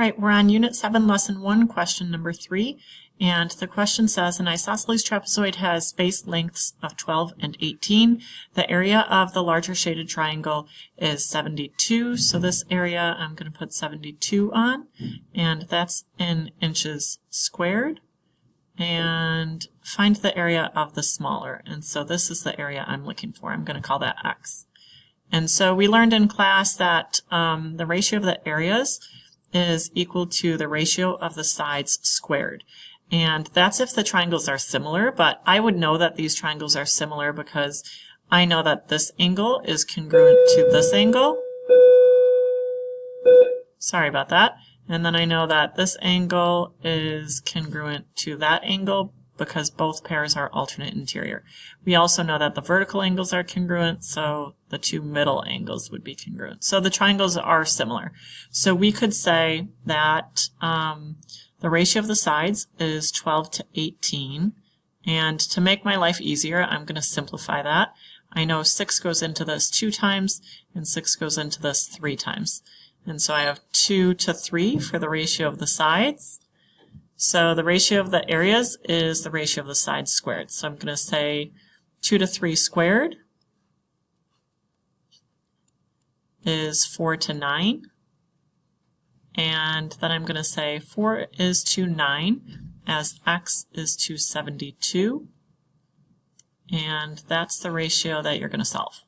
Right, we're on Unit 7, Lesson 1, question number 3, and the question says, an isosceles trapezoid has base lengths of 12 and 18. The area of the larger shaded triangle is 72, so this area I'm going to put 72 on, and that's in inches squared. And find the area of the smaller, and so this is the area I'm looking for. I'm going to call that x. And so we learned in class that the ratio of the areas is equal to the ratio of the sides squared. And that's if the triangles are similar, but I would know that these triangles are similar because I know that this angle is congruent to this angle. Sorry about that. And then I know that this angle is congruent to that angle because both pairs are alternate interior. We also know that the vertical angles are congruent, so the two middle angles would be congruent. So the triangles are similar. So we could say that the ratio of the sides is 12 to 18. And to make my life easier, I'm going to simplify that. I know 6 goes into this 2 times, and 6 goes into this 3 times. And so I have 2 to 3 for the ratio of the sides. So the ratio of the areas is the ratio of the sides squared. So I'm going to say 2 to 3 squared is 4 to 9. And then I'm going to say 4 is to 9 as x is to 72. And that's the ratio that you're going to solve.